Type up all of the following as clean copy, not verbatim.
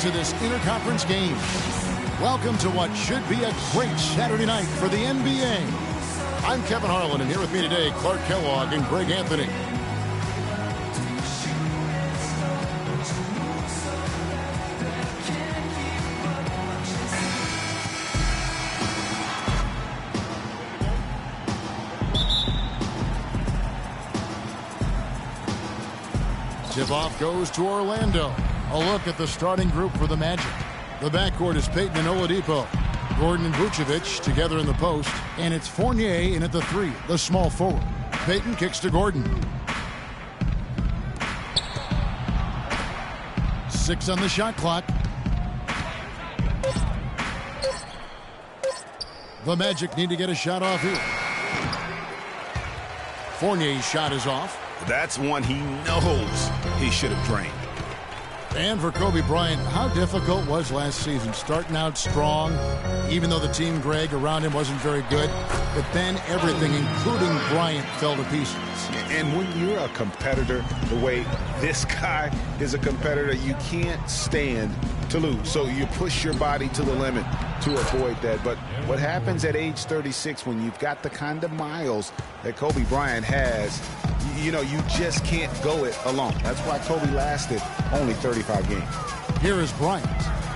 into this interconference game. Welcome to what should be a great Saturday night for the NBA. I'm Kevin Harlan, and here with me today, Clark Kellogg and Greg Anthony. Tip-off goes to Orlando. A look at the starting group for the Magic. The backcourt is Payton and Oladipo. Gordon and Vucevic together in the post. And it's Fournier in at the three, the small forward. Payton kicks to Gordon. 6 on the shot clock. The Magic need to get a shot off here. Fournier's shot is off. That's one he knows he should have drained. And for Kobe Bryant, how difficult was last season? Starting out strong, even though the team, Greg, around him wasn't very good. But then everything, including Bryant, fell to pieces. And when you're a competitor, the way this guy is a competitor, you can't stand to lose. So you push your body to the limit to avoid that. But what happens at age 36 when you've got the kind of miles that Kobe Bryant has, you know, you just can't go it alone. That's why Kobe lasted only 35 games. Here is Bryant,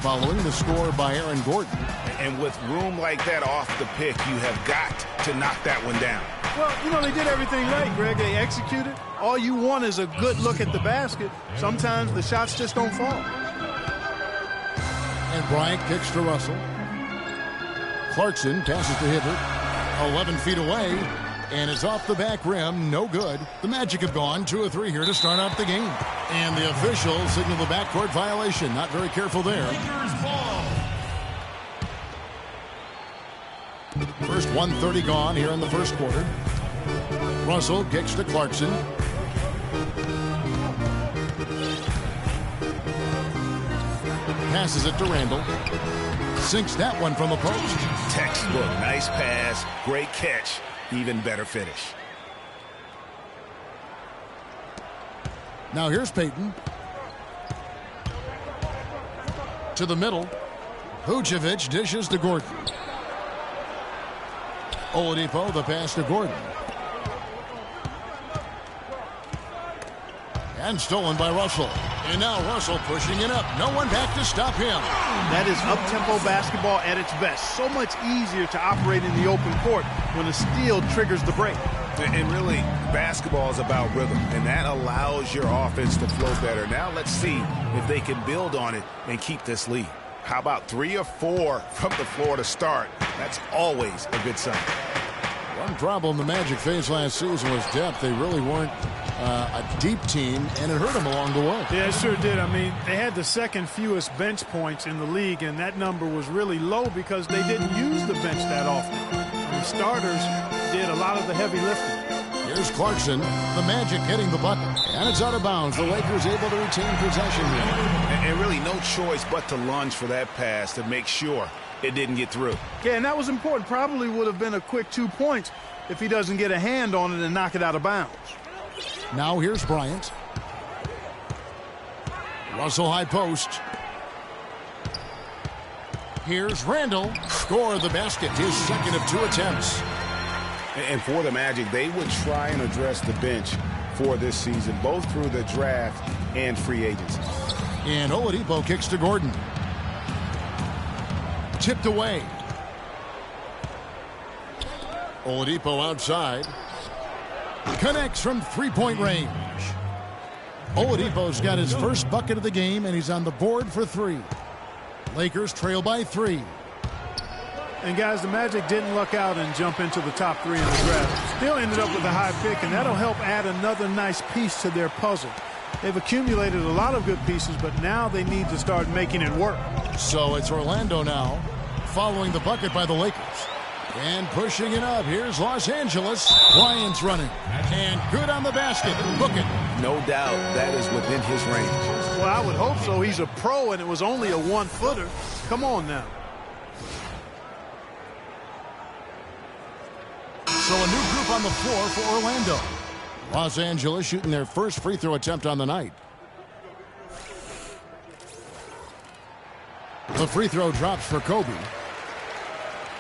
following the score by Aaron Gordon. And with room like that off the pick, you have got to knock that one down. Well, you know, they did everything right, Greg. They executed. All you want is a good look at the basket. Sometimes the shots just don't fall. And Bryant kicks to Russell. Clarkson passes to Hibbert. 11 feet away. And it's off the back rim. No good. The Magic have gone 2 or 3 here to start out the game. And the officials signal the backcourt violation. Not very careful there. First 1:30 gone here in the first quarter. Russell kicks to Clarkson. Passes it to Randall. Sinks that one from the post. Textbook. Nice pass. Great catch. Even better finish. Now here's Payton. To the middle. Vucevic dishes to Gordon. Oladipo, the pass to Gordon. And stolen by Russell. And now Russell pushing it up. No one back to stop him. That is up-tempo basketball at its best. So much easier to operate in the open court when a steal triggers the break. And really, basketball is about rhythm, and that allows your offense to flow better. Now let's see if they can build on it and keep this lead. How about 3 or 4 from the floor to start? That's always a good sign. One problem the Magic faced last season was depth. They really weren't a deep team, and it hurt them along the way. Yeah, it sure did. I mean, they had the second fewest bench points in the league, and that number was really low because they didn't use the bench that often. The starters did a lot of the heavy lifting. Here's Clarkson, the Magic hitting the bucket, and it's out of bounds. The Lakers able to retain possession here. And really no choice but to lunge for that pass to make sure it didn't get through. Yeah, and that was important. Probably would have been a quick 2 points if he doesn't get a hand on it and knock it out of bounds. Now here's Bryant. Russell high post. Here's Randall. Score the basket, his second of 2 attempts. And for the Magic, they would try and address the bench for this season, both through the draft and free agency. And Oladipo kicks to Gordon. Tipped away. Oladipo outside. Connects from 3-point range. Oladipo's got his first bucket of the game, and he's on the board for 3. Lakers trail by 3. And guys, the Magic didn't luck out and jump into the top 3 in the draft. Still ended up with a high pick, and that'll help add another nice piece to their puzzle. They've accumulated a lot of good pieces, but now they need to start making it work. So it's Orlando now, following the bucket by the Lakers. And pushing it up. Here's Los Angeles. Bryant's running. And good on the basket. Book it. No doubt that is within his range. Well, I would hope so. He's a pro, and it was only a 1-footer. Come on now. So a new group on the floor for Orlando. Los Angeles shooting their first free throw attempt on the night. The free throw drops for Kobe.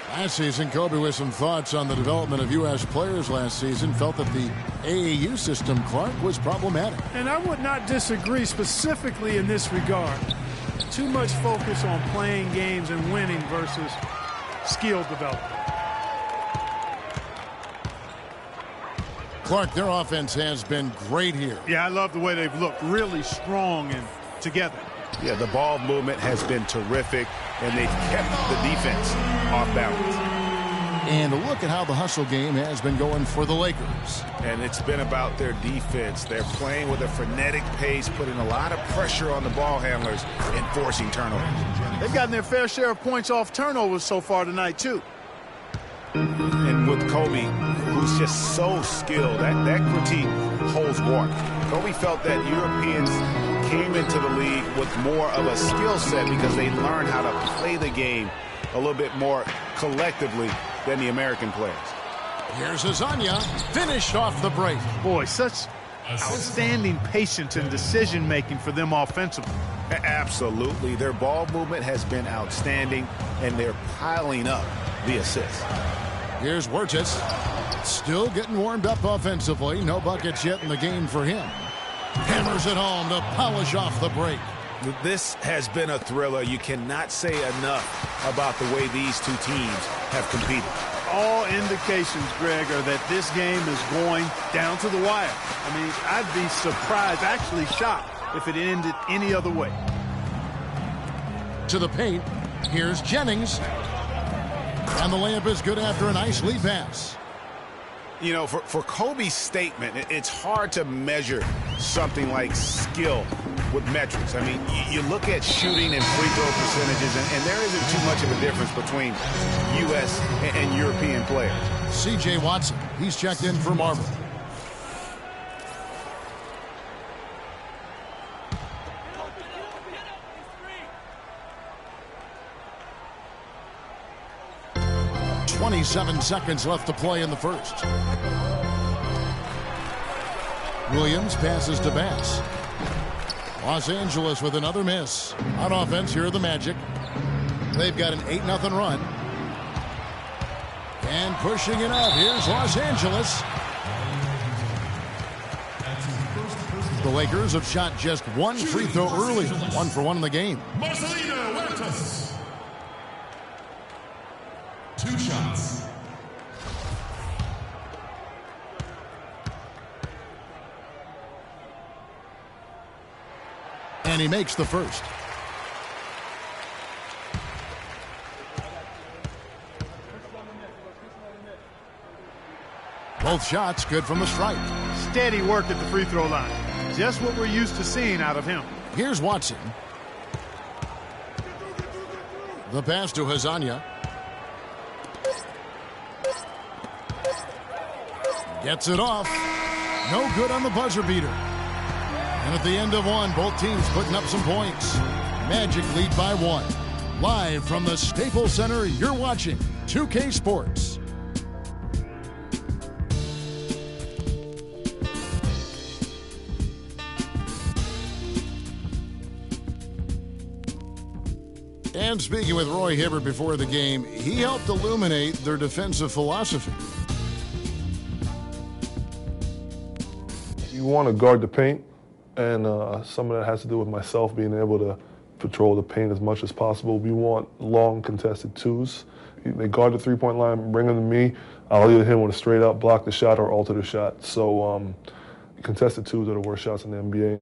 Last season, Kobe, with some thoughts on the development of U.S. players last season, felt that the AAU system, Clark, was problematic. And I would not disagree specifically in this regard. Too much focus on playing games and winning versus skill development. Clark, their offense has been great here. Yeah, I love the way they've looked, really strong and together. Yeah, the ball movement has been terrific, and they've kept the defense off balance. And look at how the hustle game has been going for the Lakers. And it's been about their defense. They're playing with a frenetic pace, putting a lot of pressure on the ball handlers and forcing turnovers. They've gotten their fair share of points off turnovers so far tonight, too. And with Kobe, who's just so skilled, that critique holds water. Kobe felt that Europeans came into the league with more of a skill set because they learned how to play the game a little bit more collectively than the American players. Here's Azania, finished off the break. Boy, such outstanding patience and decision-making for them offensively. Absolutely. Their ball movement has been outstanding, and they're piling up the assists. Here's Wirtz, still getting warmed up offensively. No buckets yet in the game for him. Hammers it home to polish off the break. This has been a thriller. You cannot say enough about the way these two teams have competed. All indications, Greg, are that this game is going down to the wire. I mean, I'd be surprised, actually shocked, if it ended any other way. To the paint, here's Jennings. And the layup is good after a nice lead pass. You know, for Kobe's statement, it's hard to measure something like skill with metrics. I mean, you look at shooting and free throw percentages, and there isn't too much of a difference between U.S. and European players. C.J. Watson, he's checked in for Marble. .27 seconds left to play in the first. Williams passes to Bass. Los Angeles with another miss. On offense, here are the Magic. They've got an 8-0 run. And pushing it up, here's Los Angeles. The Lakers have shot just one free throw early. 1 for 1 in the game. Marcelino Huertas. 2 shots. And he makes the first. Both shots good from the stripe. Steady work at the free throw line. Just what we're used to seeing out of him. Here's Watson. The pass to Hazanya. Gets it off. No good on the buzzer beater. And at the end of one, both teams putting up some points. Magic lead by 1. Live from the Staples Center, you're watching 2K Sports. And speaking with Roy Hibbert before the game, he helped illuminate their defensive philosophy. You want to guard the paint, and some of that has to do with myself being able to patrol the paint as much as possible. We want long contested twos. They guard the three-point line, bring them to me. I'll either hit him with a straight-up, block the shot, or alter the shot. So contested twos are the worst shots in the NBA.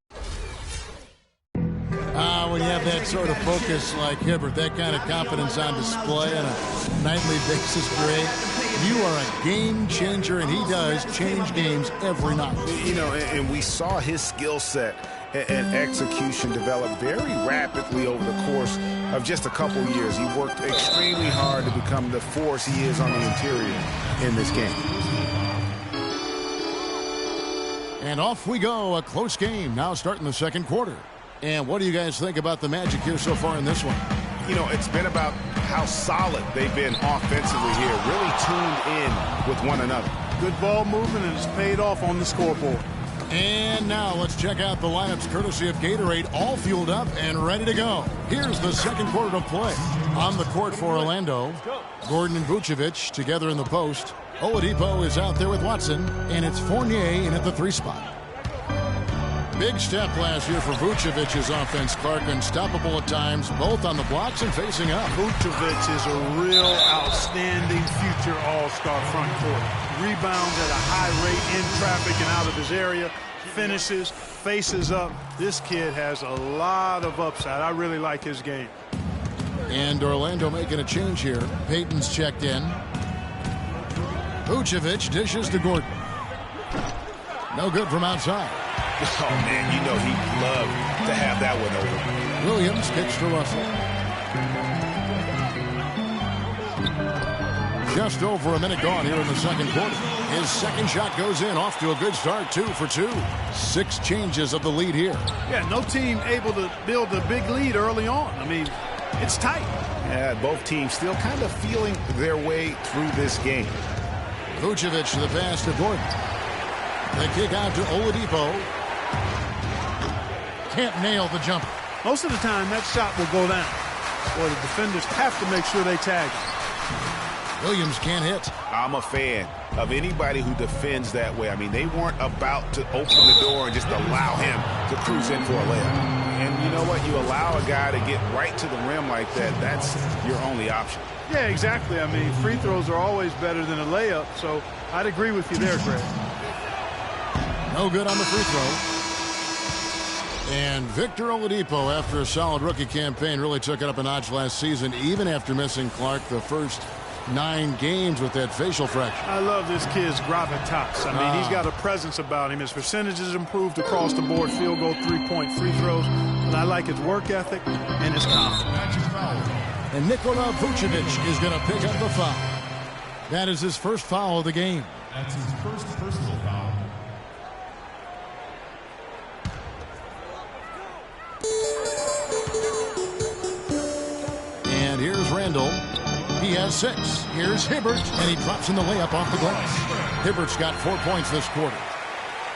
When you have that sort of focus like Hibbert, that kind of confidence on display on a nightly basis, Greg, you are a game changer, and he does change games every night. You know, and we saw his skill set and execution develop very rapidly over the course of just a couple years. He worked extremely hard to become the force he is on the interior in this game. And off we go, a close game now starting the second quarter. And what do you guys think about the Magic here so far in this one? You know, it's been about how solid they've been offensively here, really tuned in with one another. Good ball movement, and it's paid off on the scoreboard. And now let's check out the lineups courtesy of Gatorade, all fueled up and ready to go. Here's the second quarter of play. On the court for Orlando, Gordon and Vucevic together in the post. Oladipo is out there with Watson, and it's Fournier in at the 3 spot. Big step last year for Vucevic's offense, Clark. Unstoppable at times, both on the blocks and facing up. Vucevic is a real outstanding future all-star front court. Rebounds at a high rate in traffic and out of his area. Finishes, faces up. This kid has a lot of upside. I really like his game. And Orlando making a change here. Payton's checked in. Vucevic dishes to Gordon. No good from outside. Oh, man, you know he'd love to have that one over. Williams kicks to Russell. Just over a minute gone here in the second quarter. His second shot goes in, off to a good start, 2 for 2. 6 changes of the lead here. Yeah, no team able to build a big lead early on. I mean, it's tight. Yeah, both teams still kind of feeling their way through this game. Vucevic to the pass to Gordon. The kick out to Oladipo. Can't nail the jumper. Most of the time, that shot will go down. Boy, the defenders have to make sure they tag him. Williams can't hit. I'm a fan of anybody who defends that way. I mean, they weren't about to open the door and just allow him to cruise in for a layup. And you know what? You allow a guy to get right to the rim like that, that's your only option. Yeah, exactly. I mean, free throws are always better than a layup, so I'd agree with you there, Greg. No good on the free throw. And Victor Oladipo, after a solid rookie campaign, really took it up a notch last season, even after missing, Clark, the first 9 games with that facial fracture. I love this kid's gravitas. I mean, he's got a presence about him. His percentages improved across the board, field goal, 3-point free throws. But I like his work ethic and his confidence. And Nikola Vucevic is going to pick up the foul. That is his first foul of the game. That's his first personal foul. And here's Randall. He has 6. Here's Hibbert, and he drops in the layup off the glass. Hibbert's got 4 points this quarter.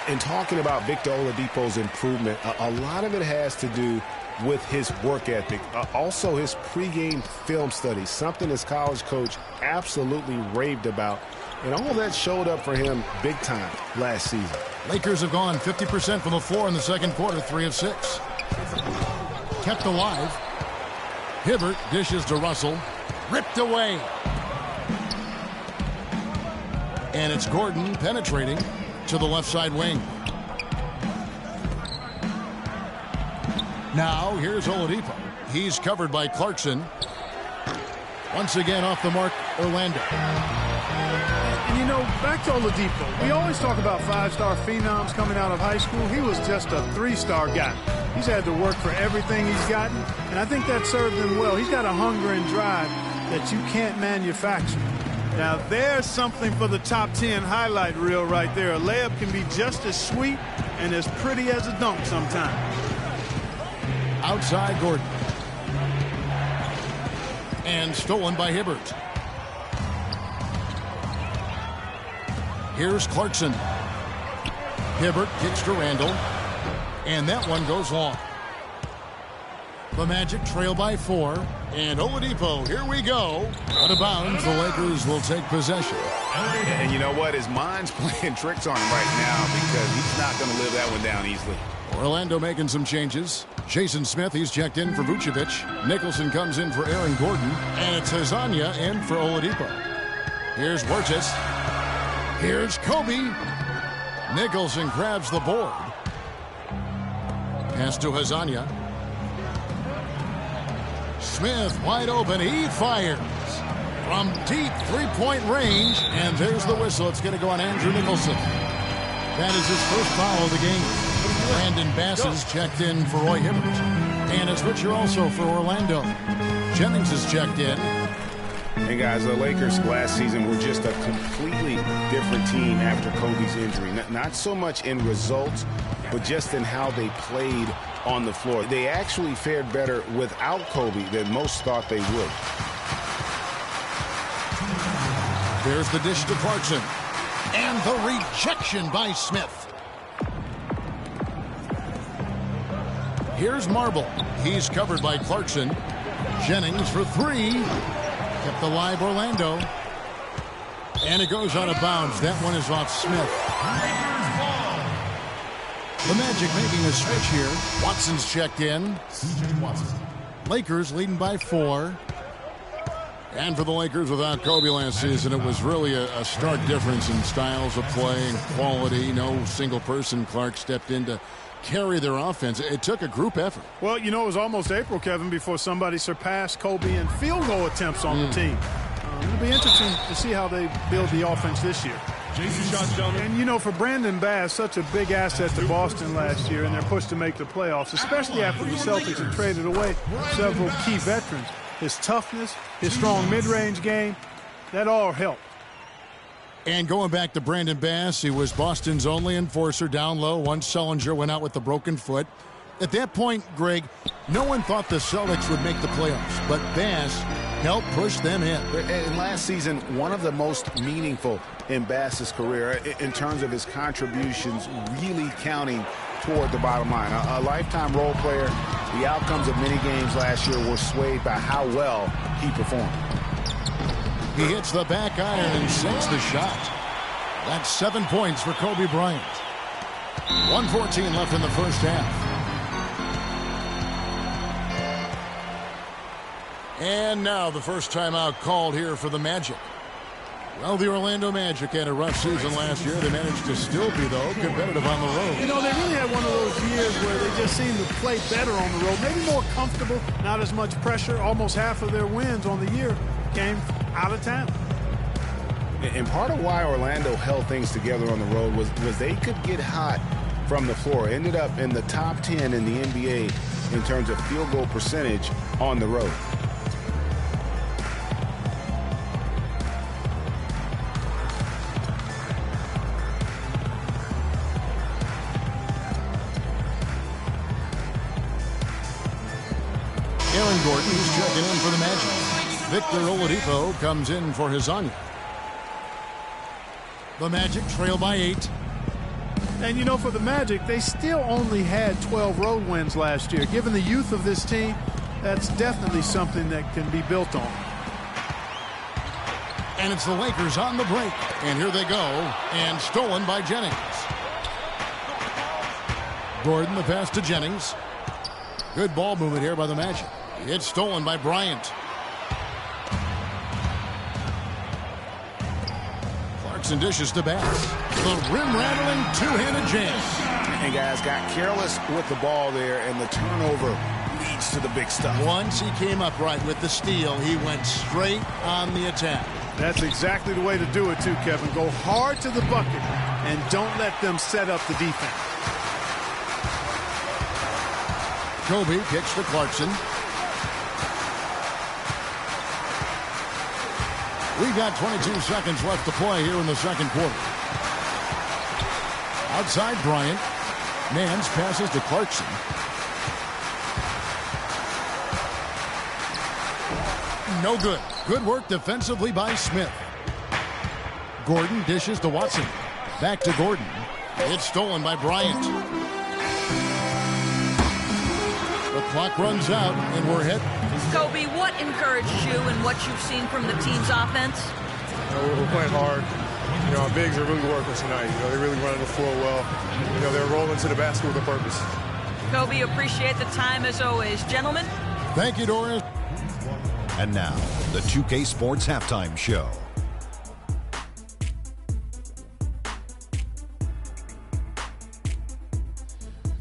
In talking about Victor Oladipo's improvement, a lot of it has to do with his work ethic. Also his pregame film studies, something his college coach absolutely raved about. And all of that showed up for him big time last season. Lakers have gone 50% from the floor in the second quarter, 3 of 6. Kept alive. Hibbert dishes to Russell. Ripped away. And it's Gordon penetrating to the left side wing. Now here's Oladipo. He's covered by Clarkson. Once again off the mark, Orlando. And you know, back to Oladipo. We always talk about 5-star phenoms coming out of high school. He was just a 3-star guy. He's had to work for everything he's gotten, and I think that served him well. He's got a hunger and drive that you can't manufacture. Now, there's something for the top 10 highlight reel right there. A layup can be just as sweet and as pretty as a dunk sometimes. Outside Gordon. And stolen by Hibbert. Here's Clarkson. Hibbert kicks to Randall. And that one goes long. The Magic trail by 4. And Oladipo, here we go. Out of bounds, the Lakers will take possession. And you know what? His mind's playing tricks on him right now because he's not going to live that one down easily. Orlando making some changes. Jason Smith, he's checked in for Vucevic. Nicholson comes in for Aaron Gordon. And it's Hazanya in for Oladipo. Here's Wirtz. Here's Kobe. Nicholson grabs the board. Pass to Hazanya. Smith wide open. He fires from deep three-point range. And there's the whistle. It's going to go on Andrew Nicholson. That is his first foul of the game. Brandon Bass is checked in for Roy Hibbert. And a switcher also for Orlando. Jennings is checked in. And guys, the Lakers last season were just a completely different team after Kobe's injury. Not so much in results, but just in how they played on the floor. They actually fared better without Kobe than most thought they would. There's the dish to Clarkson. And the rejection by Smith. Here's Marble. He's covered by Clarkson. Jennings for three. Kept alive Orlando. And it goes out of bounds. That one is off Smith. The Magic making a switch here. Watson's checked in. Lakers leading by 4. And for the Lakers without Kobe last season, it was really a stark difference in styles of play and quality. No single person. Clark stepped in to carry their offense. It took a group effort. Well, you know, it was almost April, Kevin, before somebody surpassed Kobe in field goal attempts on the team. It'll be interesting to see how they build the offense this year. And, you know, for Brandon Bass, such a big asset to Boston last year, and they're pushed to make the playoffs, especially after the Celtics had traded away several key veterans. His toughness, his strong mid-range game, that all helped. And going back to Brandon Bass, he was Boston's only enforcer down low once Sullinger went out with the broken foot. At that point, Greg, no one thought the Celtics would make the playoffs, but Bass helped push them in. And last season, one of the most meaningful in Bass's career in terms of his contributions really counting toward the bottom line. A lifetime role player, the outcomes of many games last year were swayed by how well he performed. He hits the back iron and sinks the shot. That's 7 points for Kobe Bryant. 1:14 left in the first half. And now the first timeout called here for the Magic. Well, the Orlando Magic had a rough season last year. They managed to still be, though, competitive on the road. You know, they really had one of those years where they just seemed to play better on the road. Maybe more comfortable, not as much pressure. Almost half of their wins on the year came out of town. And part of why Orlando held things together on the road was they could get hot from the floor. Ended up in the top 10 in the NBA in terms of field goal percentage on the road. Aaron Gordon is checking in for the Magic. Victor Oladipo comes in for Hezonja. The Magic trail by 8. And, you know, for the Magic, they still only had 12 road wins last year. Given the youth of this team, that's definitely something that can be built on. And it's the Lakers on the break. And here they go. And stolen by Jennings. Gordon, the pass to Jennings. Good ball movement here by the Magic. It's stolen by Bryant. Clarkson dishes to Bass. The rim-rattling two-handed jam. And guys got careless with the ball there, and the turnover leads to the big stuff. Once he came upright with the steal, he went straight on the attack. That's exactly the way to do it, too, Kevin. Go hard to the bucket and don't let them set up the defense. Kobe kicks to Clarkson. We've got 22 seconds left to play here in the second quarter. Outside Bryant. Nance passes to Clarkson. No good. Good work defensively by Smith. Gordon dishes to Watson. Back to Gordon. It's stolen by Bryant. The clock runs out, and we're hit. Kobe, what encouraged you and what you've seen from the team's offense? We're playing hard. You know, our bigs are really working tonight. You know, they're really running the floor well. You know, they're rolling to the basket with a purpose. Kobe, appreciate the time as always. Gentlemen. Thank you, Doris. And now, the 2K Sports Halftime Show.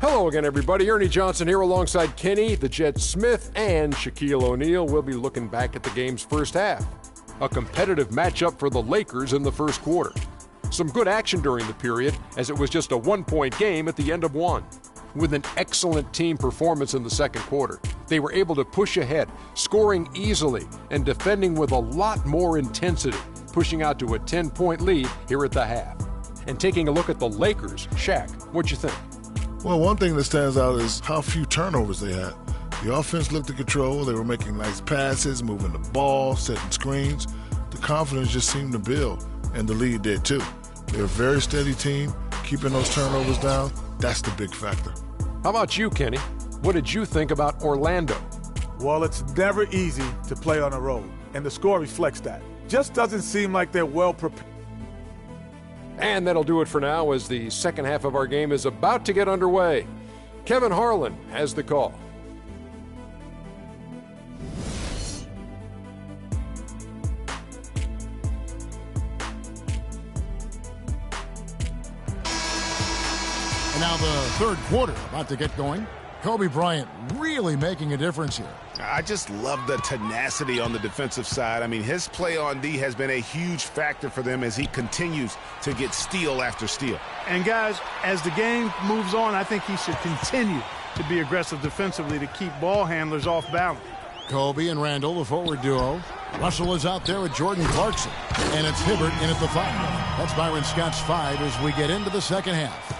Hello again, everybody. Ernie Johnson here alongside Kenny, the Jet Smith, and Shaquille O'Neal. We'll be looking back at the game's first half. A competitive matchup for the Lakers in the first quarter. Some good action during the period, as it was just a one-point game at the end of one. With an excellent team performance in the second quarter, they were able to push ahead, scoring easily and defending with a lot more intensity, pushing out to a 10-point lead here at the half. And taking a look at the Lakers, Shaq, what'd you think? Well, one thing that stands out is how few turnovers they had. The offense looked in control. They were making nice passes, moving the ball, setting screens. The confidence just seemed to build, and the lead did too. They're a very steady team, keeping those turnovers down. That's the big factor. How about you, Kenny? What did you think about Orlando? Well, it's never easy to play on the road, and the score reflects that. Just doesn't seem like they're well prepared. And that'll do it for now as the second half of our game is about to get underway. Kevin Harlan has the call. And now the third quarter about to get going. Kobe Bryant really making a difference here. I just love the tenacity on the defensive side. I mean, his play on D has been a huge factor for them as he continues to get steal after steal. And guys, as the game moves on, I think he should continue to be aggressive defensively to keep ball handlers off balance. Kobe and Randall, the forward duo. Russell is out there with Jordan Clarkson. And it's Hibbert in at the 5. That's Byron Scott's 5 as we get into the second half.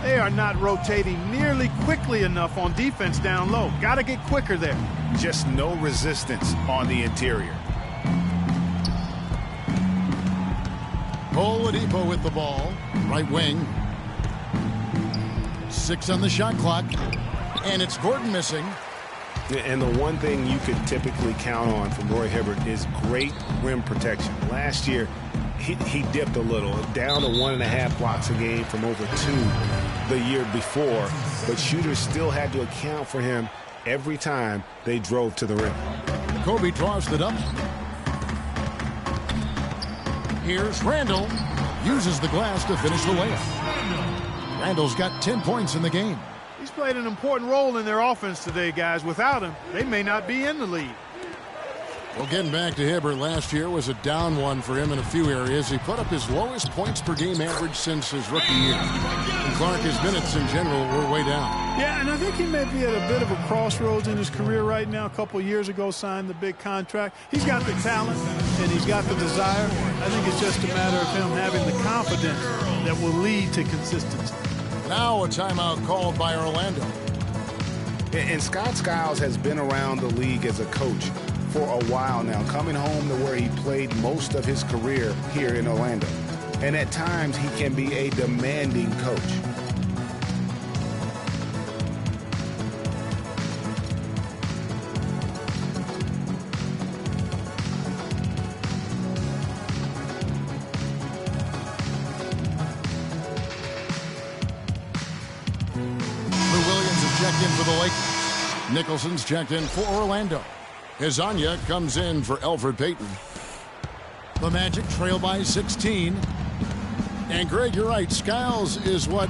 They are not rotating nearly quickly enough on defense down low. Got to get quicker there. Just no resistance on the interior. Oladipo with the ball. Right wing. 6 on the shot clock. And it's Gordon missing. And the one thing you can typically count on from Roy Hibbert is great rim protection. Last year, he dipped a little, down to 1.5 blocks a game from over 2 the year before, but shooters still had to account for him every time they drove to the rim. Kobe draws the double. Here's Randall. Uses the glass to finish the layup. Randall's got 10 points in the game. He's played an important role in their offense today, guys. Without him, they may not be in the lead. Well, getting back to Hibbert, last year was a down one for him in a few areas. He put up his lowest points per game average since his rookie year. And Clark, his minutes in general were way down. Yeah, and I think he may be at a bit of a crossroads in his career right now. A couple of years ago, signed the big contract. He's got the talent, and he's got the desire. I think it's just a matter of him having the confidence that will lead to consistency. Now a timeout called by Orlando. And Scott Skiles has been around the league as a coach for a while now, coming home to where he played most of his career here in Orlando. And at times, he can be a demanding coach. Lou Williams is checked in for the Lakers. Nicholson's checked in for Orlando. Hezonja comes in for Elfrid Payton. The Magic trail by 16. And Greg, you're right. Skiles is what,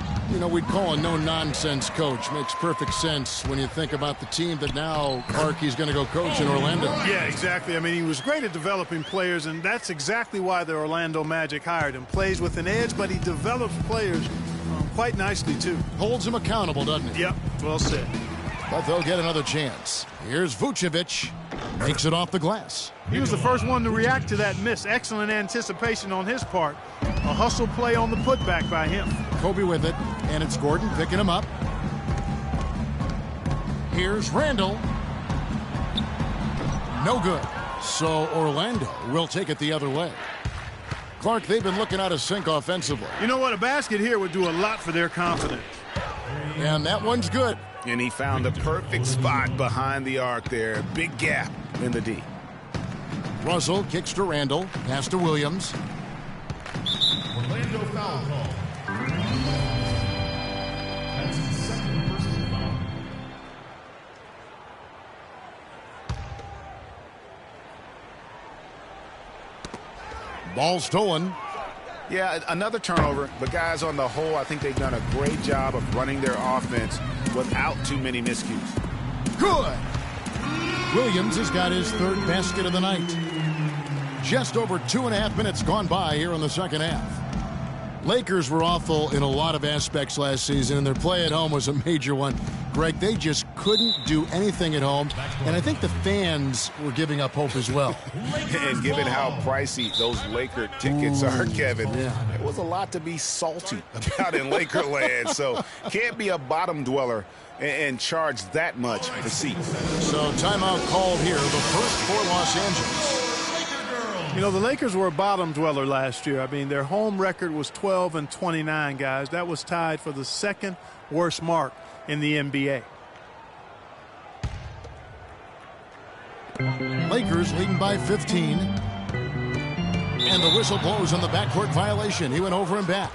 we'd call a no-nonsense coach. Makes perfect sense when you think about the team that now Clark, he's going to go coach in Orlando. Yeah, exactly. I mean, he was great at developing players, and that's exactly why the Orlando Magic hired him. Plays with an edge, but he develops players quite nicely, too. Holds him accountable, doesn't he? Yep, well said. But they'll get another chance. Here's Vucevic. Makes it off the glass. He was the first one to react to that miss. Excellent anticipation on his part. A hustle play on the putback by him. Kobe with it, and it's Gordon picking him up. Here's Randall. No good. So Orlando will take it the other way. Clark, they've been looking out of sync offensively. You know what? A basket here would do a lot for their confidence. And that one's good. And he found the perfect spot behind the arc there. Big gap in the D. Russell kicks to Randall. Pass to Williams. Orlando foul call. That's his second personal foul. Ball stolen. Yeah, another turnover. But guys, on the whole, I think they've done a great job of running their offense without too many miscues. Good. Williams has got his third basket of the night. Just over 2.5 minutes gone by here in the second half. Lakers were awful in a lot of aspects last season, and their play at home was a major one. Greg, they just couldn't do anything at home, and I think the fans were giving up hope as well. And given how pricey those Laker tickets are, Kevin, there was a lot to be salty about in Laker land, so can't be a bottom dweller and charge that much for seats. So timeout called here, the first for Los Angeles. You know, the Lakers were a bottom dweller last year. I mean, their home record was 12-29, guys. That was tied for the second worst mark in the NBA. Lakers leading by 15. And the whistle blows on the backcourt violation. He went over and back.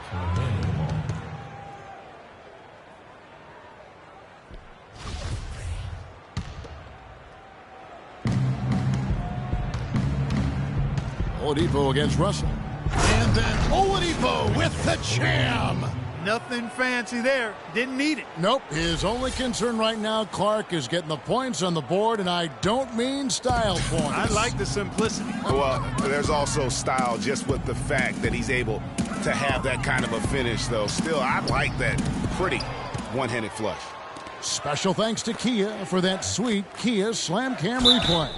Oladipo against Russell. And then Oladipo with the jam. Nothing fancy there. Didn't need it. Nope. His only concern right now, Clark, is getting the points on the board, and I don't mean style points. I like the simplicity. Well, there's also style just with the fact that he's able to have that kind of a finish, though. Still, I like that pretty one-handed flush. Special thanks to Kia for that sweet Kia Slam Cam replay.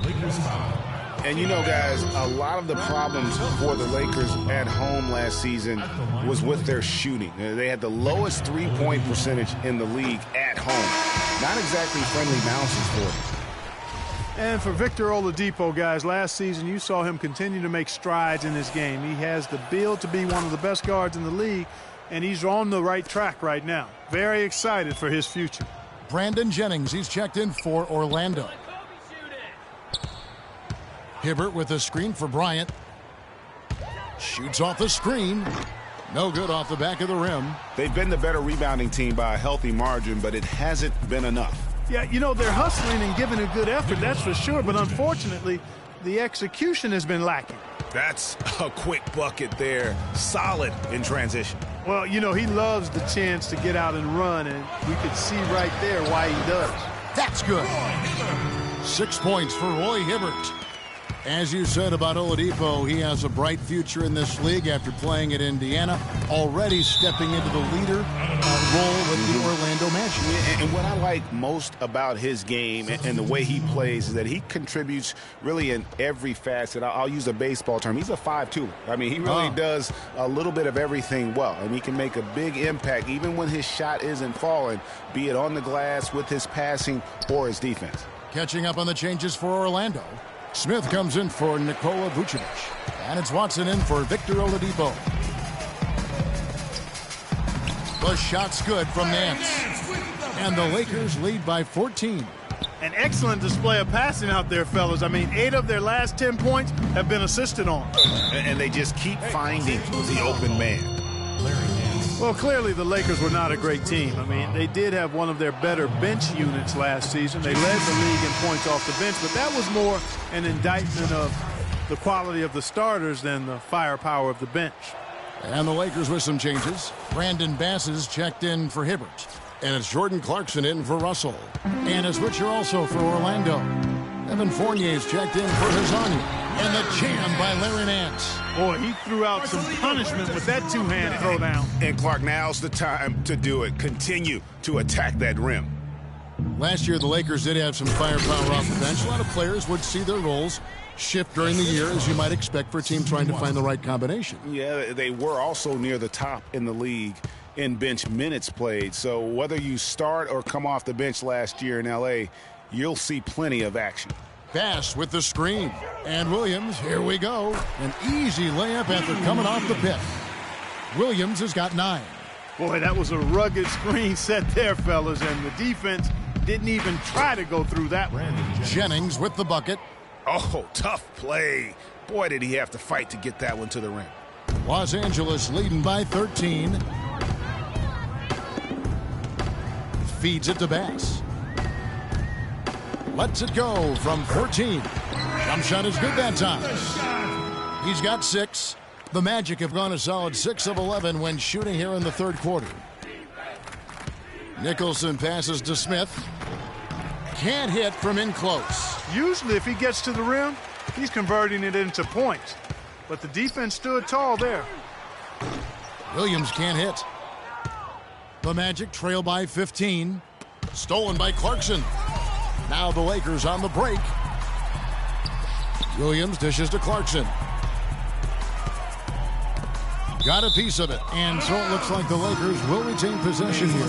And you know, guys, a lot of the problems for the Lakers at home last season was with their shooting. They had the lowest three-point percentage in the league at home. Not exactly friendly bounces for them. And for Victor Oladipo, guys, last season you saw him continue to make strides in this game. He has the build to be one of the best guards in the league, and he's on the right track right now. Very excited for his future. Brandon Jennings, he's checked in for Orlando. Hibbert with a screen for Bryant. Shoots off the screen. No good off the back of the rim. They've been the better rebounding team by a healthy margin, but it hasn't been enough. Yeah, you know, they're hustling and giving a good effort, that's for sure, but unfortunately, the execution has been lacking. That's a quick bucket there. Solid in transition. Well, you know, he loves the chance to get out and run, and we could see right there why he does. That's good. 6 points for Roy Hibbert. As you said about Oladipo, he has a bright future in this league after playing at Indiana, already stepping into the leader role with the Orlando Magic. And what I like most about his game and the way he plays is that he contributes really in every facet. I'll use a baseball term. He's a 5-2. I mean, he really does a little bit of everything well, and he can make a big impact even when his shot isn't falling, be it on the glass with his passing or his defense. Catching up on the changes for Orlando. Smith comes in for Nikola Vucevic. And it's Watson in for Victor Oladipo. The shot's good from Nance. And the Lakers lead by 14. An excellent display of passing out there, fellas. I mean, 8 of their last 10 points have been assisted on. And they just keep finding the open man. Well, clearly the Lakers were not a great team. I mean, they did have one of their better bench units last season. They led the league in points off the bench, but that was more an indictment of the quality of the starters than the firepower of the bench. And the Lakers with some changes. Brandon Bass is checked in for Hibbert. And it's Jordan Clarkson in for Russell. And a switcher also for Orlando. Evan Fournier is checked in for Hezonja. And the jam by Larry Nance. Boy, he threw out some punishment with that two-hand throwdown. And Clark, now's the time to do it. Continue to attack that rim. Last year, the Lakers did have some firepower off the bench. A lot of players would see their roles shift during the year, as you might expect for a team trying to find the right combination. Yeah, they were also near the top in the league in bench minutes played. So whether you start or come off the bench last year in L.A., you'll see plenty of action. Bass with the screen. And Williams, here we go. An easy layup after coming off the pick. Williams has got 9. Boy, that was a rugged screen set there, fellas, and the defense didn't even try to go through that one. Jennings with the bucket. Oh, tough play. Boy, did he have to fight to get that one to the rim. Los Angeles leading by 13. Feeds it to Bass. Lets it go from 14. Jump shot is good that time. He's got 6. The Magic have gone a solid 6 of 11 when shooting here in the third quarter. Nicholson passes to Smith. Can't hit from in close. Usually if he gets to the rim, he's converting it into points. But the defense stood tall there. Williams can't hit. The Magic trail by 15. Stolen by Clarkson. Now the Lakers on the break. Williams dishes to Clarkson. Got a piece of it. And so it looks like the Lakers will retain possession here.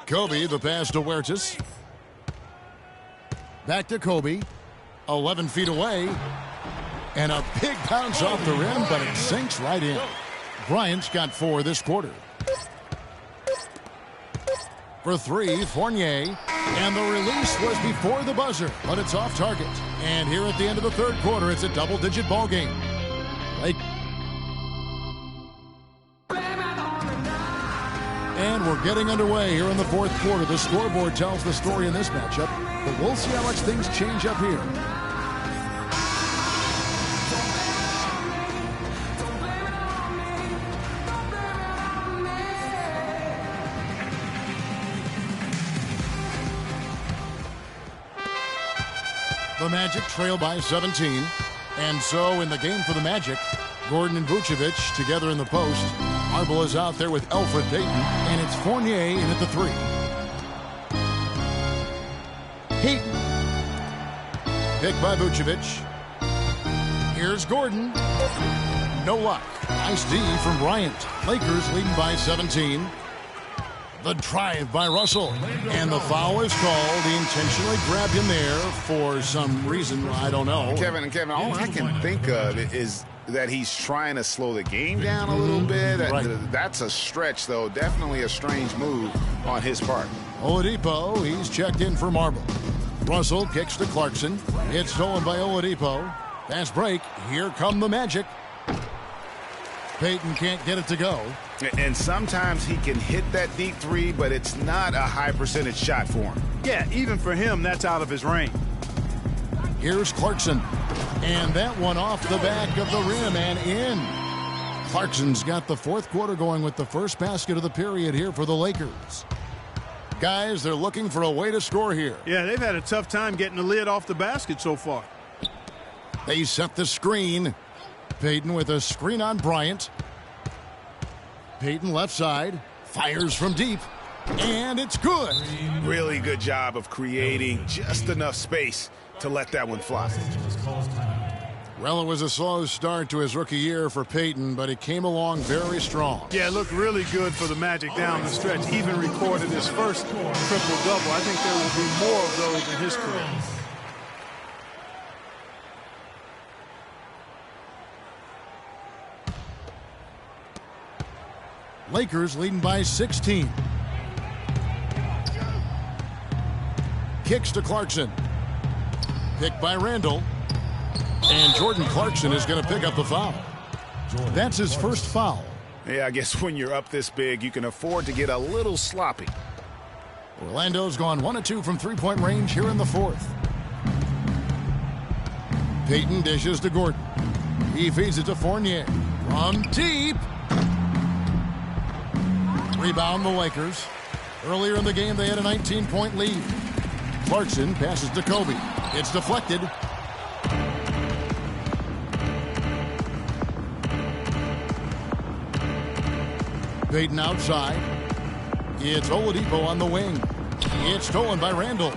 Kobe, the pass to Huertas. Back to Kobe. 11 feet away. And a big bounce off the rim, but it sinks right in. Bryant's got 4 this quarter. For 3, Fournier. And the release was before the buzzer, but it's off target. And here at the end of the third quarter, it's a double-digit ball game. And we're getting underway here in the fourth quarter. The scoreboard tells the story in this matchup, but we'll see how much things change up here. The Magic trail by 17. And so in the game for the Magic, Gordon and Vucevic together in the post. Marble is out there with Elfrid Payton, and it's Fournier in at the 3. Payton. Picked by Vucevic. Here's Gordon. No luck. Nice D from Bryant. Lakers leading by 17. The drive by Russell. And the foul is called. He intentionally grabbed him there for some reason. I don't know. Kevin, all I can think of is that he's trying to slow the game down a little bit. Right. That's a stretch, though. Definitely a strange move on his part. Oladipo, he's checked in for Marble. Russell kicks to Clarkson. It's stolen by Oladipo. Fast break. Here come the Magic. Payton can't get it to go. And sometimes he can hit that deep 3, but it's not a high percentage shot for him. Yeah, even for him, that's out of his range. Here's Clarkson. And that one off the back of the rim and in. Clarkson's got the fourth quarter going with the first basket of the period here for the Lakers. Guys, they're looking for a way to score here. Yeah, they've had a tough time getting the lid off the basket so far. They set the screen. Payton with a screen on Bryant. Payton left side. Fires from deep. And it's good. Really good job of creating just enough space to let that one fly. Well, it was a slow start to his rookie year for Payton, but he came along very strong. Yeah, it looked really good for the Magic down the stretch. Even recorded his first triple-double. I think there will be more of those in his career. Lakers leading by 16. Kicks to Clarkson. Picked by Randall. And Jordan Clarkson is going to pick up the foul. That's his first foul. Yeah, I guess when you're up this big, you can afford to get a little sloppy. Orlando's gone 1 of 2 from three-point range here in the fourth. Payton dishes to Gordon. He feeds it to Fournier. From deep. Rebound the Lakers. Earlier in the game, they had a 19-point lead. Clarkson passes to Kobe. It's deflected. Payton outside. It's Oladipo on the wing. It's stolen by Randall.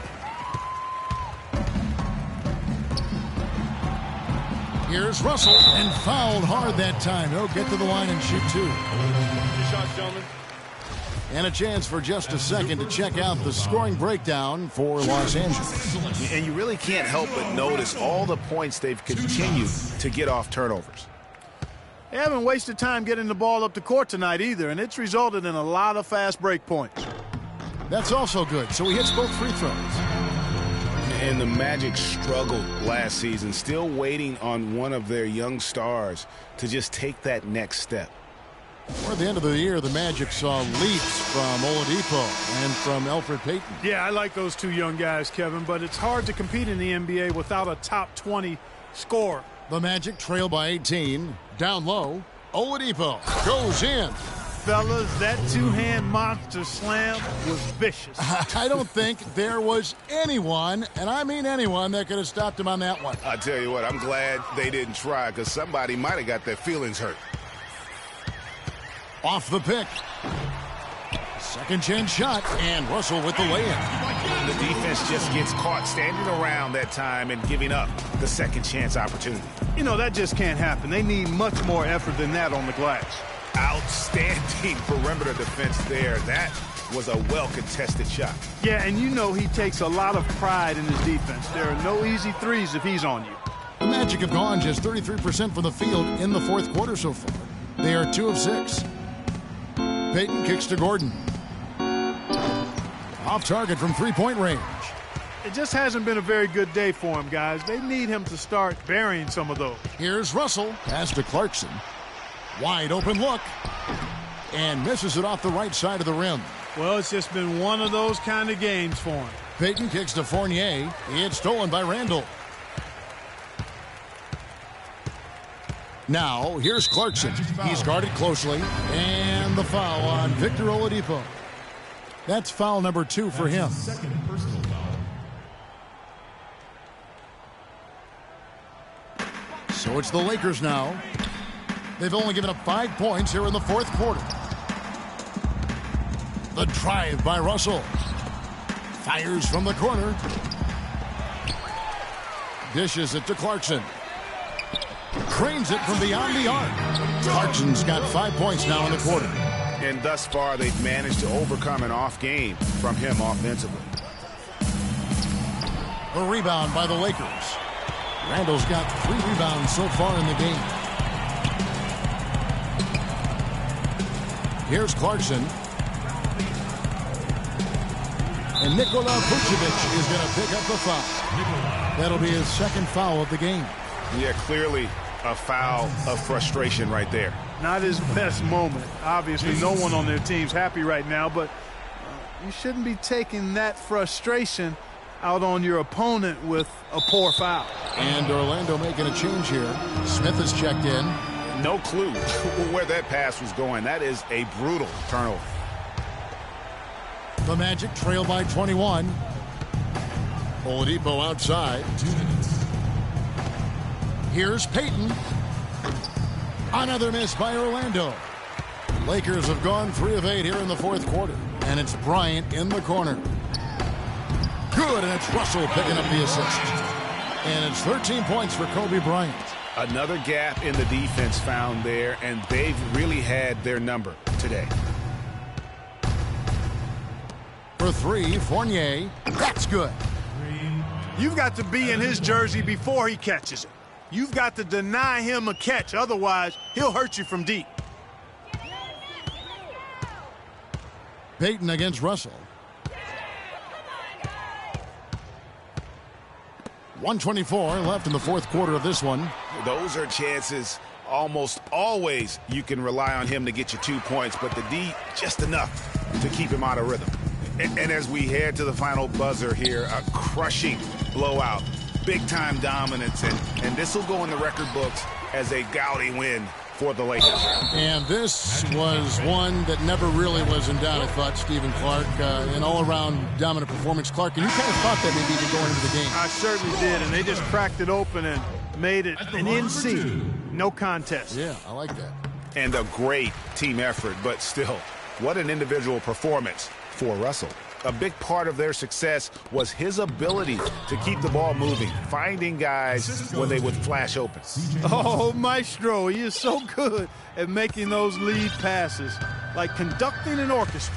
Here's Russell, and fouled hard that time. He'll get to the line and shoot 2. Good shots, gentlemen. And a chance for just a second to check out the scoring breakdown for Los Angeles. And you really can't help but notice all the points they've continued to get off turnovers. They haven't wasted time getting the ball up the court tonight either, and it's resulted in a lot of fast break points. That's also good, so he hits both free throws. And the Magic struggled last season, still waiting on one of their young stars to just take that next step. Toward the end of the year, the Magic saw leaps from Oladipo and from Elfrid Payton. Yeah, I like those two young guys, Kevin, but it's hard to compete in the NBA without a top 20 scorer. The Magic trail by 18. Down low, Oladipo goes in. Fellas, that two-hand monster slam was vicious. I don't think there was anyone, and I mean anyone, that could have stopped him on that one. I tell you what, I'm glad they didn't try, because somebody might have got their feelings hurt. Off the pick. Second chance shot, and Russell with the lay-in. The defense just gets caught standing around that time and giving up the second chance opportunity. You know, that just can't happen. They need much more effort than that on the glass. Outstanding perimeter defense there. That was a well-contested shot. Yeah, and you know he takes a lot of pride in his defense. There are no easy threes if he's on you. The Magic have gone just 33% from the field in the fourth quarter so far. They are 2 of 6. Payton kicks to Gordon. Off target from three-point range. It just hasn't been a very good day for him, guys. They need him to start burying some of those. Here's Russell. Pass to Clarkson. Wide open look. And misses it off the right side of the rim. Well, it's just been one of those kind of games for him. Payton kicks to Fournier. It's stolen by Randall. Now, here's Clarkson. He's guarded closely. And the foul on Victor Oladipo. That's foul number 2 for him. Second personal foul. So it's the Lakers now. They've only given up 5 points here in the fourth quarter. The drive by Russell. Fires from the corner. Dishes it to Clarkson. Cranes it from beyond the arc. Clarkson's got 5 points now in the quarter. And thus far, they've managed to overcome an off game from him offensively. A rebound by the Lakers. Randall's got 3 rebounds so far in the game. Here's Clarkson. And Nikola Vucevic is going to pick up the foul. That'll be his second foul of the game. Yeah, clearly a foul of frustration right there. Not his best moment. Obviously, no one on their team's happy right now, but you shouldn't be taking that frustration out on your opponent with a poor foul. And Orlando making a change here. Smith is checked in. No clue where that pass was going. That is a brutal turnover. The Magic trail by 21. Oladipo outside. 2 minutes. Here's Payton. Another miss by Orlando. Lakers have gone 3 of 8 here in the fourth quarter. And it's Bryant in the corner. Good, and it's Russell picking up the assist. And it's 13 points for Kobe Bryant. Another gap in the defense found there, and they've really had their number today. For 3, Fournier. That's good. You've got to be in his jersey before he catches it. You've got to deny him a catch. Otherwise, he'll hurt you from deep. Payton against Russell. 124 left in the fourth quarter of this one. Those are chances almost always you can rely on him to get you 2 points, but the D just enough to keep him out of rhythm. And as we head to the final buzzer here, a crushing blowout, big-time dominance, and this will go in the record books as a gaudy win for the Lakers. And this was one that never really was in doubt, I thought, Stephen Clark. An all-around dominant performance. Clark, and you kind of thought that maybe even going into the game. I certainly did, and they just cracked it open and made it an NC. No contest. Yeah, I like that. And a great team effort, but still, what an individual performance for Russell. A big part of their success was his ability to keep the ball moving, finding guys when they would flash open. Oh, Maestro, he is so good at making those lead passes, like conducting an orchestra.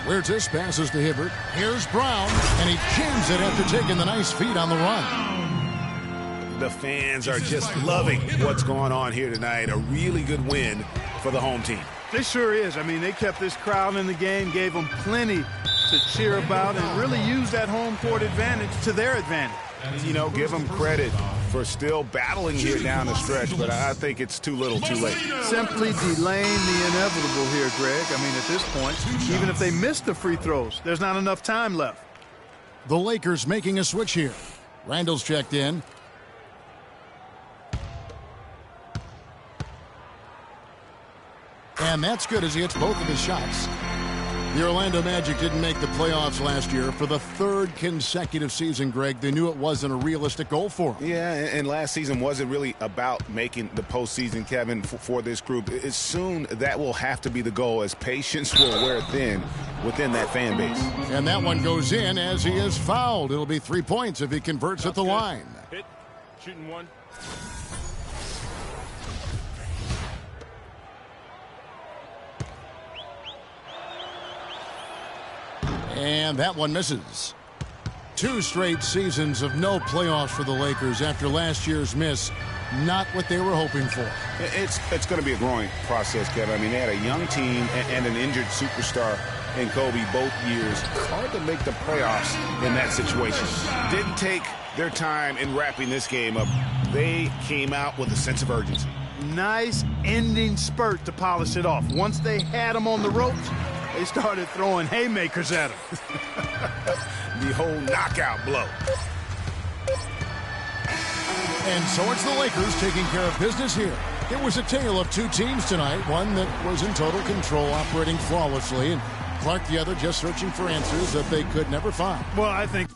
Huertas passes to Hibbert. Here's Brown, and he jams it after taking the nice feed on the run. The fans are just loving what's going on here tonight. A really good win for the home team. It sure is. I mean, they kept this crowd in the game, gave them plenty to cheer about, and really used that home court advantage to their advantage. You know, give them credit for still battling here down the stretch, but I think it's too little too late. Simply delaying the inevitable here, Greg. I mean, at this point, even if they miss the free throws, there's not enough time left. The Lakers making a switch here. Randall's checked in. And that's good as he hits both of his shots. The Orlando Magic didn't make the playoffs last year for the 3rd consecutive season, Greg. They knew it wasn't a realistic goal for them. Yeah, and last season wasn't really about making the postseason, Kevin, for this group. It's soon that will have to be the goal, as patience will wear thin within that fan base. And that one goes in as he is fouled. It'll be 3 points if he converts at the line. Hit. Shooting one. And that one misses. 2 straight seasons of no playoffs for the Lakers after last year's miss. Not what they were hoping for. It's going to be a growing process, Kevin. I mean, they had a young team and an injured superstar in Kobe both years. Hard to make the playoffs in that situation. Didn't take their time in wrapping this game up. They came out with a sense of urgency. Nice ending spurt to polish it off. Once they had him on the ropes, they started throwing haymakers at him. The whole knockout blow. And so it's the Lakers taking care of business here. It was a tale of 2 teams tonight, one that was in total control, operating flawlessly, and Clark the other just searching for answers that they could never find. Well, I think